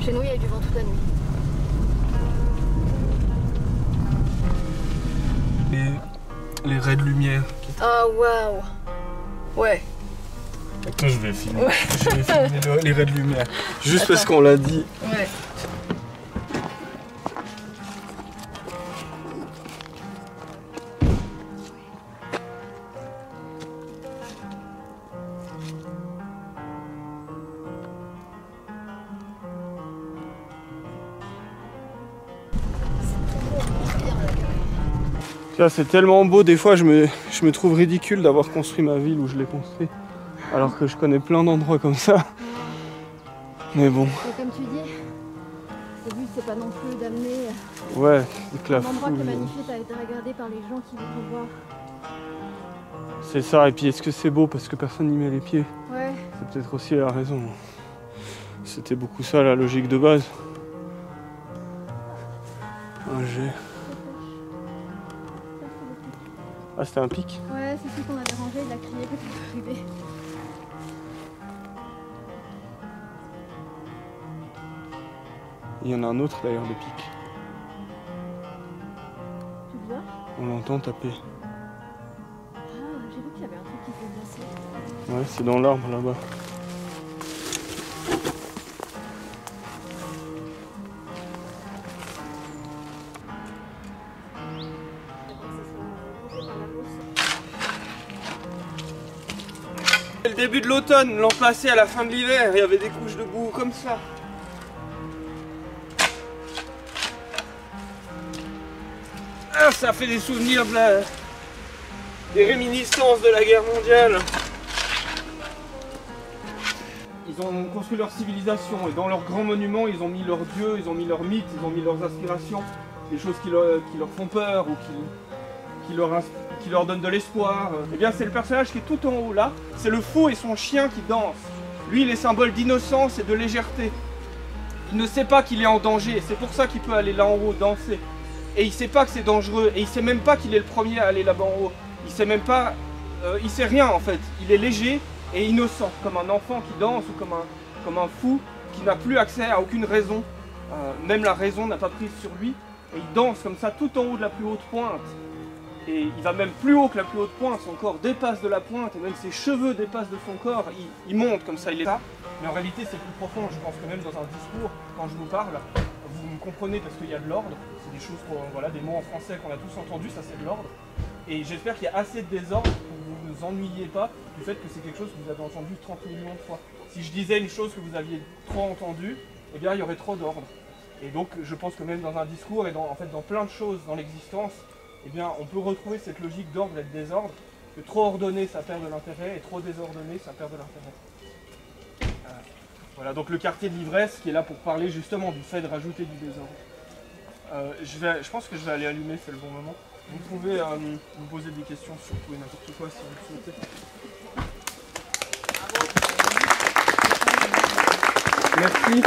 Chez nous, il y a eu du vent toute la nuit. Les raies de lumière. Ah, waouh. Ouais. Attends, je vais filmer. Je vais filmer les raies de lumière. Juste parce qu'on l'a dit. Ouais. C'est tellement beau, des fois je me trouve ridicule d'avoir construit ma ville où je l'ai construit. Alors que je connais plein d'endroits comme ça. Mais bon. Et comme tu dis, le but c'est pas non plus d'amener ouais, un endroit qui est magnifique à être regardé par les gens qui vont voir. C'est ça, et puis est-ce que c'est beau parce que personne n'y met les pieds? Ouais. C'est peut-être aussi la raison. C'était beaucoup ça la logique de base. Un jet. Ah, c'était un pic? Ouais, c'est celui qu'on avait rangé, il a crié quand il est arrivé. Il y en a un autre d'ailleurs de pic. Tu le vois? On l'entend taper. Ah, j'ai vu qu'il y avait un truc qui s'est glacé. Ouais, c'est dans l'arbre là-bas. Le début de l'automne, l'an passé à la fin de l'hiver, il y avait des couches de boue comme ça. Ah, ça fait des souvenirs des réminiscences de la guerre mondiale. Ils ont construit leur civilisation et dans leurs grands monuments, ils ont mis leurs dieux, ils ont mis leurs mythes, ils ont mis leurs aspirations, des choses qui leur font peur ou qui leur donnent de l'espoir. Eh bien, c'est le personnage qui est tout en haut là, c'est le fou et son chien qui dansent. Lui, il est symbole d'innocence et de légèreté. Il ne sait pas qu'il est en danger, c'est pour ça qu'il peut aller là en haut danser. Et il sait pas que c'est dangereux, et il sait même pas qu'il est le premier à aller là-bas en haut. Il sait même pas, il sait rien en fait. Il est léger et innocent, comme un enfant qui danse ou comme un fou qui n'a plus accès à aucune raison. Même la raison n'a pas prise sur lui. Et il danse comme ça tout en haut de la plus haute pointe. Et il va même plus haut que la plus haute pointe, son corps dépasse de la pointe, et même ses cheveux dépassent de son corps. Il monte comme ça, il est là. Mais en réalité c'est plus profond, je pense que même dans un discours, quand je vous parle, vous me comprenez parce qu'il y a de l'ordre. C'est des choses, voilà, des mots en français qu'on a tous entendus, ça c'est de l'ordre. Et j'espère qu'il y a assez de désordre pour que vous ne vous ennuyiez pas du fait que c'est quelque chose que vous avez entendu 30 millions de fois. Si je disais une chose que vous aviez trop entendue, eh bien il y aurait trop d'ordre. Et donc je pense que même dans un discours et en fait dans plein de choses dans l'existence, eh bien on peut retrouver cette logique d'ordre et de désordre, que trop ordonné ça perd de l'intérêt et trop désordonné ça perd de l'intérêt. Voilà, donc le quartier de l'ivresse qui est là pour parler justement du fait de rajouter du désordre. Je pense que je vais aller allumer, c'est le bon moment. Vous pouvez me poser des questions sur tout et n'importe quoi si vous le souhaitez. Merci.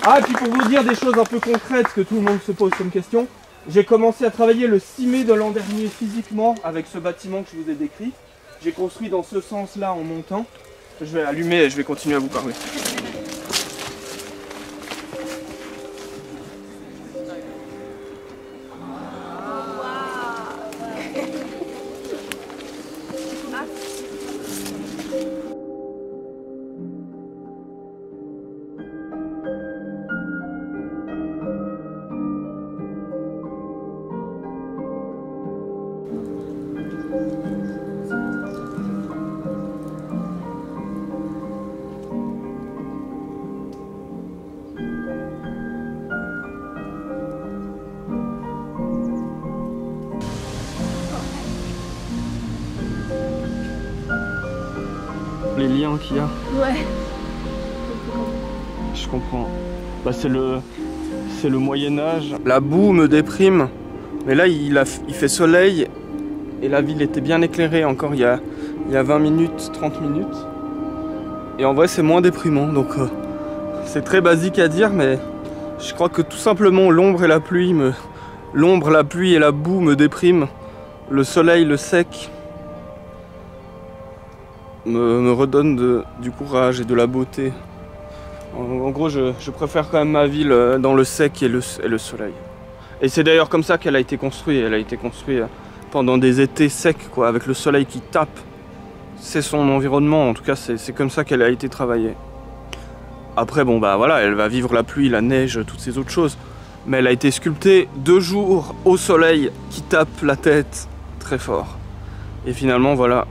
Ah, et puis pour vous dire des choses un peu concrètes que tout le monde se pose comme question, j'ai commencé à travailler le 6 mai de l'an dernier physiquement avec ce bâtiment que je vous ai décrit. J'ai construit dans ce sens-là en montant. Je vais allumer et je vais continuer à vous parler. Les liens qu'il y a. Ouais. Je comprends. Bah, c'est le Moyen-Âge. La boue me déprime. Mais là, il fait soleil. Et la ville était bien éclairée encore il y a 20 minutes, 30 minutes. Et en vrai, c'est moins déprimant. Donc, c'est très basique à dire, mais je crois que tout simplement l'ombre et la pluie l'ombre, la pluie et la boue me dépriment. Le soleil, le sec me redonne du courage et de la beauté. En gros, je préfère quand même ma ville dans le sec et le soleil. Et c'est d'ailleurs comme ça qu'elle a été construite. Elle a été construite pendant des étés secs, quoi, avec le soleil qui tape. C'est son environnement, en tout cas, c'est comme ça qu'elle a été travaillée. Après, bon, bah voilà, elle va vivre la pluie, la neige, toutes ces autres choses. Mais elle a été sculptée 2 jours au soleil qui tape la tête très fort. Et finalement, voilà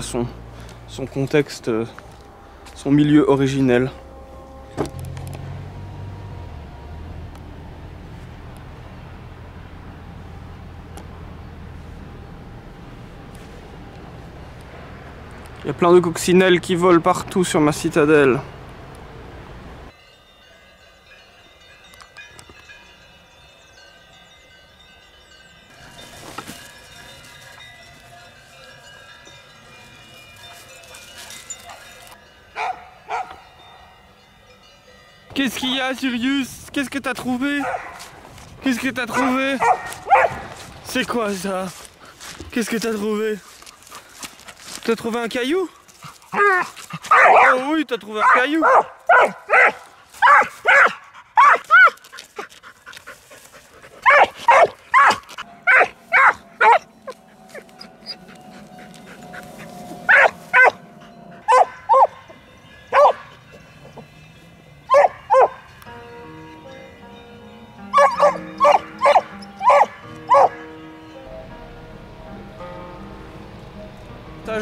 son contexte, son milieu originel. Il y a plein de coccinelles qui volent partout sur ma citadelle. Qu'est-ce qu'il y a, Sirius? Qu'est-ce que t'as trouvé? Qu'est-ce que t'as trouvé? C'est quoi ça? Qu'est-ce que t'as trouvé? T'as trouvé un caillou? Oh oui, t'as trouvé un caillou.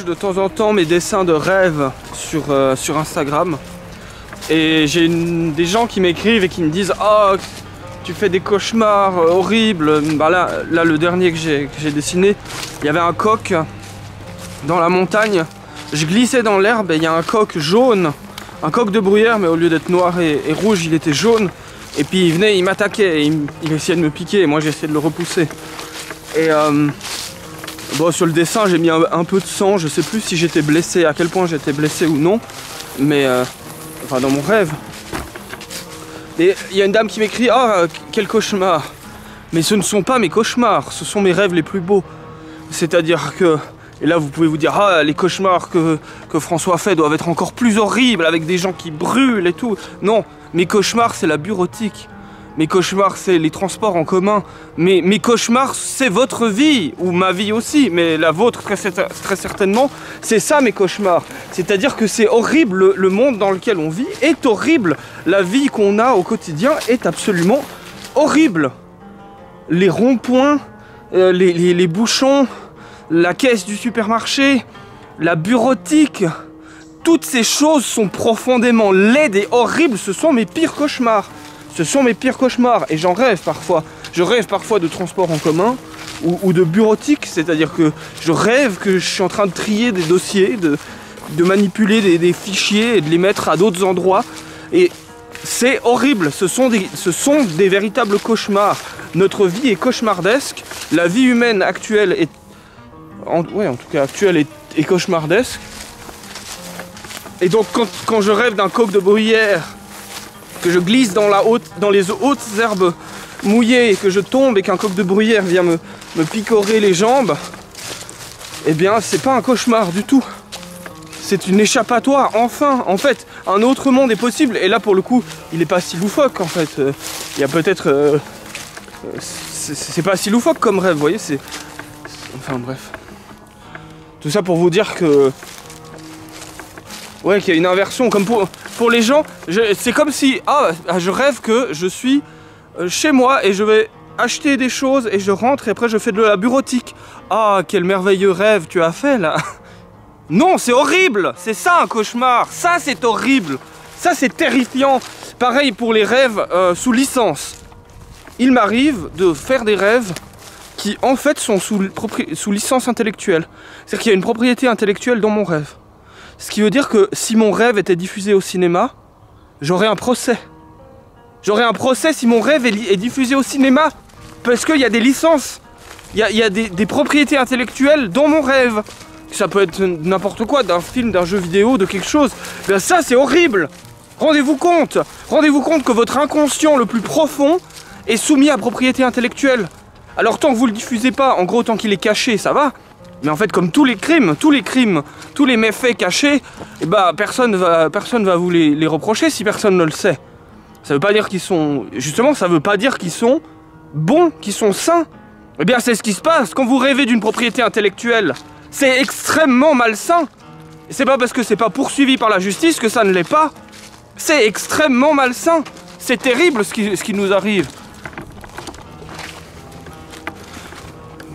De temps en temps mes dessins de rêve sur Instagram et j'ai des gens qui m'écrivent et qui me disent oh tu fais des cauchemars horribles. Bah là le dernier que j'ai dessiné, il y avait un coq dans la montagne, je glissais dans l'herbe et il y a un coq jaune, un coq de bruyère, mais au lieu d'être noir et rouge il était jaune, et puis il venait, il m'attaquait, il essayait de me piquer et moi j'essayais de le repousser. Et bon, sur le dessin j'ai mis un peu de sang, je sais plus si j'étais blessé, à quel point j'étais blessé ou non, mais enfin dans mon rêve. Et il y a une dame qui m'écrit « Ah, quel cauchemar !» Mais ce ne sont pas mes cauchemars, ce sont mes rêves les plus beaux. C'est-à-dire que, et là vous pouvez vous dire « Ah, les cauchemars que François fait doivent être encore plus horribles, avec des gens qui brûlent et tout. » Non, mes cauchemars c'est la bureautique. Mes cauchemars, c'est les transports en commun. Mes cauchemars, c'est votre vie, ou ma vie aussi, mais la vôtre très certainement. C'est ça mes cauchemars. C'est-à-dire que c'est horrible, le monde dans lequel on vit est horrible. La vie qu'on a au quotidien est absolument horrible. Les ronds-points, les bouchons, la caisse du supermarché, la bureautique, toutes ces choses sont profondément laides et horribles. Ce sont mes pires cauchemars. Ce sont mes pires cauchemars et j'en rêve parfois. Je rêve parfois de transport en commun ou de bureautique, c'est-à-dire que je rêve que je suis en train de trier des dossiers, de manipuler des fichiers et de les mettre à d'autres endroits. Et c'est horrible, ce sont des véritables cauchemars. Notre vie est cauchemardesque, la vie humaine actuelle est... en tout cas actuelle est cauchemardesque. Et donc quand je rêve d'un coq de bruyère, que je glisse dans les hautes herbes mouillées et que je tombe et qu'un coq de bruyère vient me picorer les jambes, eh bien c'est pas un cauchemar du tout. C'est une échappatoire, enfin. En fait, un autre monde est possible. Et là pour le coup, il est pas si loufoque en fait. Il y a peut-être... c'est pas si loufoque comme rêve, vous voyez, enfin bref. Tout ça pour vous dire que... Ouais, qu'il y a une inversion, comme pour les gens, c'est comme si, je rêve que je suis chez moi et je vais acheter des choses et je rentre et après je fais de la bureautique. Ah, quel merveilleux rêve tu as fait là. Non, c'est horrible, c'est ça un cauchemar, ça c'est horrible, ça c'est terrifiant. Pareil pour les rêves sous licence. Il m'arrive de faire des rêves qui en fait sont sous licence intellectuelle. C'est-à-dire qu'il y a une propriété intellectuelle dans mon rêve. Ce qui veut dire que si mon rêve était diffusé au cinéma, j'aurais un procès. J'aurais un procès si mon rêve est diffusé au cinéma. Parce qu'il y a des licences. Il y a des propriétés intellectuelles dans mon rêve. Ça peut être n'importe quoi, d'un film, d'un jeu vidéo, de quelque chose. Ben ça c'est horrible. Rendez-vous compte. Rendez-vous compte que votre inconscient le plus profond est soumis à propriété intellectuelle. Alors tant que vous le diffusez pas, en gros tant qu'il est caché, ça va. Mais en fait, comme tous les crimes, tous les méfaits cachés, eh ben, personne va vous les reprocher si personne ne le sait. Ça veut pas dire qu'ils sont... Justement, ça veut pas dire qu'ils sont bons, qu'ils sont sains. Eh bien, c'est ce qui se passe quand vous rêvez d'une propriété intellectuelle. C'est extrêmement malsain. Et c'est pas parce que c'est pas poursuivi par la justice que ça ne l'est pas. C'est extrêmement malsain. C'est terrible ce qui nous arrive.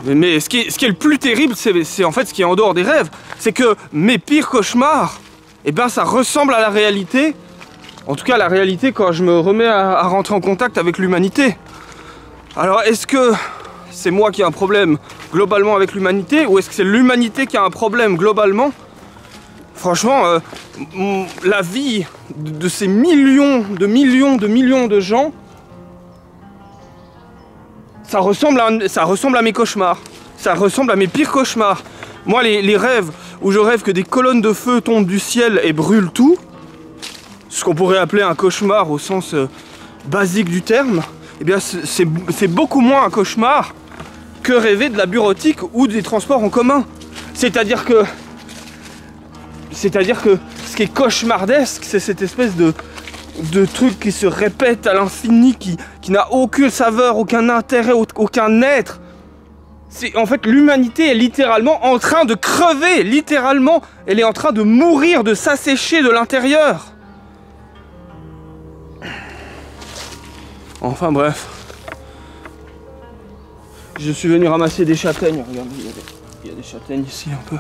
Mais ce qui est le plus terrible, c'est en fait ce qui est en dehors des rêves. C'est que mes pires cauchemars, eh ben ça ressemble à la réalité. En tout cas, la réalité quand je me remets à rentrer en contact avec l'humanité. Alors, est-ce que c'est moi qui ai un problème globalement avec l'humanité, ou est-ce que c'est l'humanité qui a un problème globalement? Franchement, la vie de ces millions de gens, ça ressemble à mes cauchemars. Ça ressemble à mes pires cauchemars. Moi, les rêves où je rêve que des colonnes de feu tombent du ciel et brûlent tout, ce qu'on pourrait appeler un cauchemar au sens basique du terme, eh bien c'est beaucoup moins un cauchemar que rêver de la bureautique ou des transports en commun. C'est-à-dire que ce qui est cauchemardesque, c'est cette espèce de truc qui se répète à l'infini, qui n'a aucune saveur, aucun intérêt, aucun être. En fait, l'humanité est littéralement en train de crever, littéralement. Elle est en train de mourir, de s'assécher de l'intérieur. Enfin bref. Je suis venu ramasser des châtaignes. Regardez, il y a des châtaignes ici un peu.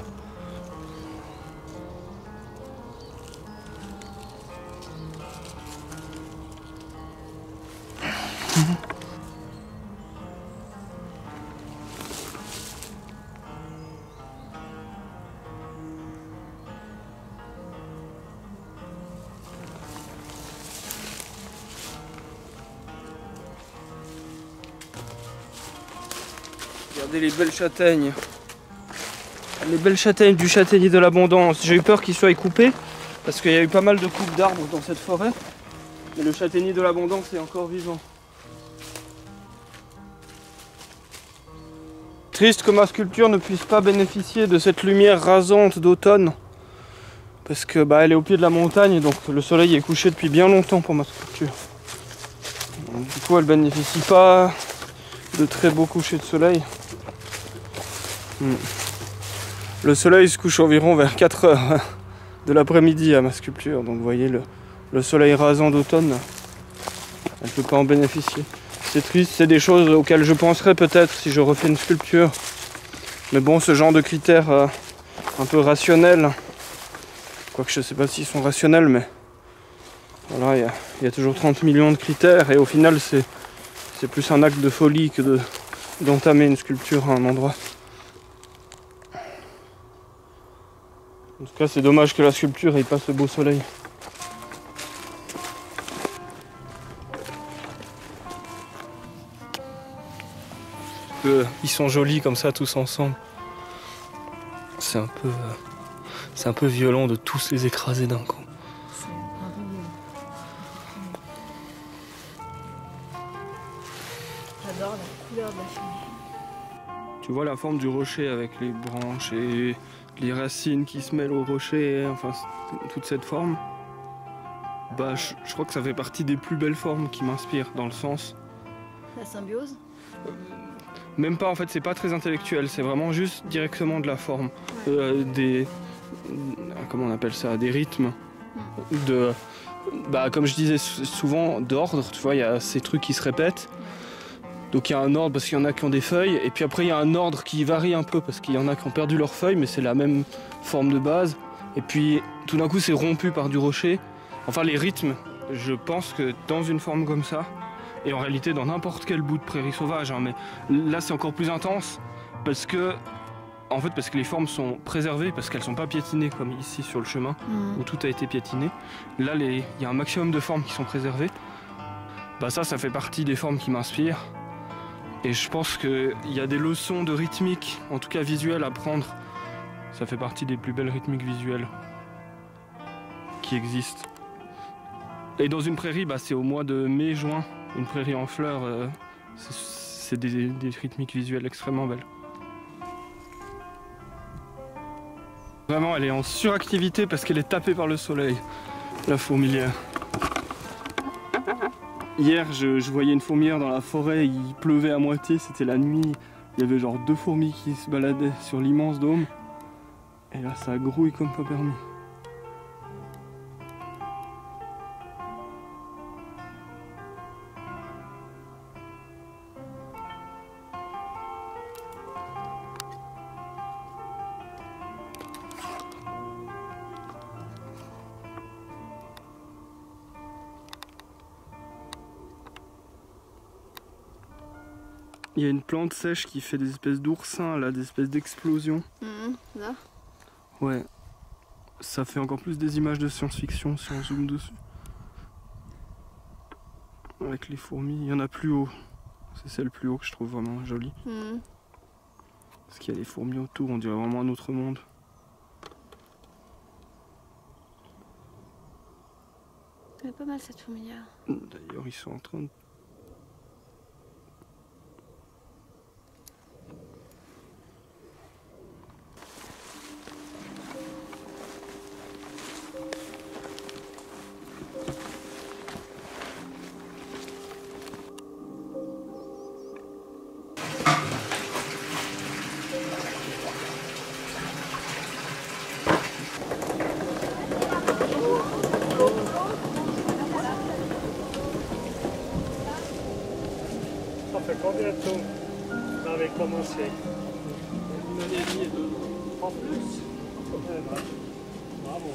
Regardez les belles châtaignes. Les belles châtaignes du châtaignier de l'abondance. J'ai eu peur qu'ils soient coupés parce qu'il y a eu pas mal de coupes d'arbres dans cette forêt. Mais le châtaignier de l'abondance est encore vivant. Triste que ma sculpture ne puisse pas bénéficier de cette lumière rasante d'automne. Parce que elle est au pied de la montagne, donc le soleil est couché depuis bien longtemps pour ma sculpture. Donc, du coup, elle bénéficie pas de très beaux couchers de soleil. Le soleil se couche environ vers 4 heures de l'après-midi à ma sculpture. Donc vous voyez le soleil rasant d'automne, elle ne peut pas en bénéficier. C'est triste, c'est des choses auxquelles je penserai peut-être si je refais une sculpture. Mais bon, ce genre de critères un peu rationnels, quoique je ne sais pas s'ils sont rationnels, mais voilà, il y a toujours 30 millions de critères et au final c'est plus un acte de folie que d'entamer une sculpture à un endroit. En tout cas, c'est dommage que la sculpture ait pas ce beau soleil. Ils sont jolis comme ça tous ensemble. C'est un peu violent de tous les écraser d'un coup. J'adore la couleur de la fumée. Tu vois la forme du rocher avec les branches et les racines qui se mêlent au rocher, enfin toute cette forme. Je crois que ça fait partie des plus belles formes qui m'inspirent dans le sens. La symbiose? Même pas, en fait, c'est pas très intellectuel, c'est vraiment juste directement de la forme. Comment on appelle ça? Des rythmes. Comme je disais souvent, d'ordre, tu vois, il y a ces trucs qui se répètent. Donc il y a un ordre parce qu'il y en a qui ont des feuilles, et puis après il y a un ordre qui varie un peu parce qu'il y en a qui ont perdu leurs feuilles, mais c'est la même forme de base. Et puis tout d'un coup c'est rompu par du rocher. Enfin les rythmes, je pense que dans une forme comme ça, et en réalité dans n'importe quel bout de prairie sauvage, hein, mais là c'est encore plus intense parce que les formes sont préservées, parce qu'elles sont pas piétinées comme ici sur le chemin où tout a été piétiné. Là il y a un maximum de formes qui sont préservées. Ça fait partie des formes qui m'inspirent. Et je pense qu'il y a des leçons de rythmique, en tout cas visuelle, à prendre. Ça fait partie des plus belles rythmiques visuelles qui existent. Et dans une prairie, c'est au mois de mai-juin, une prairie en fleurs, c'est des rythmiques visuelles extrêmement belles. Vraiment, elle est en suractivité parce qu'elle est tapée par le soleil, la fourmilière. Hier, je voyais une fourmilière dans la forêt, il pleuvait à moitié, c'était la nuit. Il y avait genre 2 fourmis qui se baladaient sur l'immense dôme. Et là, ça grouille comme pas permis. Il y a une plante sèche qui fait des espèces d'oursins, là, des espèces d'explosions. Là. Ouais. Ça fait encore plus des images de science-fiction si on zoome dessus. Avec les fourmis, il y en a plus haut. C'est celle plus haut que je trouve vraiment jolie. Parce qu'il y a les fourmis autour, on dirait vraiment un autre monde. Elle est pas mal cette fourmilière. D'ailleurs, ils sont en train de... Ça fait combien de temps vous avez commencé? Une année et demie et 2 ans. En plus? Bravo.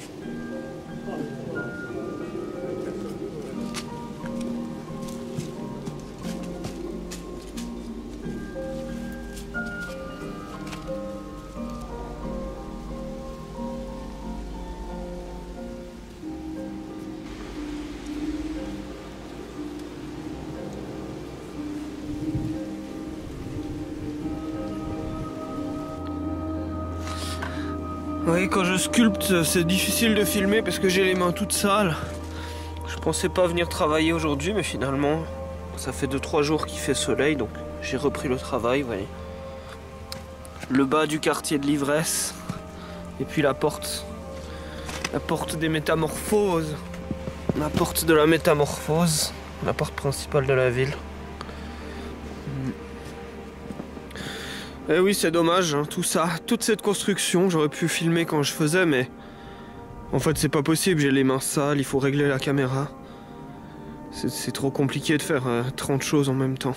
Oui, quand je sculpte, c'est difficile de filmer parce que j'ai les mains toutes sales. Je pensais pas venir travailler aujourd'hui, mais finalement, ça fait 2-3 jours qu'il fait soleil, donc j'ai repris le travail, vous voyez. Le bas du quartier de l'ivresse, et puis la porte des métamorphoses, la porte de la métamorphose, la porte principale de la ville. Eh oui, c'est dommage, hein, tout ça, toute cette construction, j'aurais pu filmer quand je faisais, mais en fait c'est pas possible, j'ai les mains sales, il faut régler la caméra. C'est trop compliqué de faire 30 choses en même temps.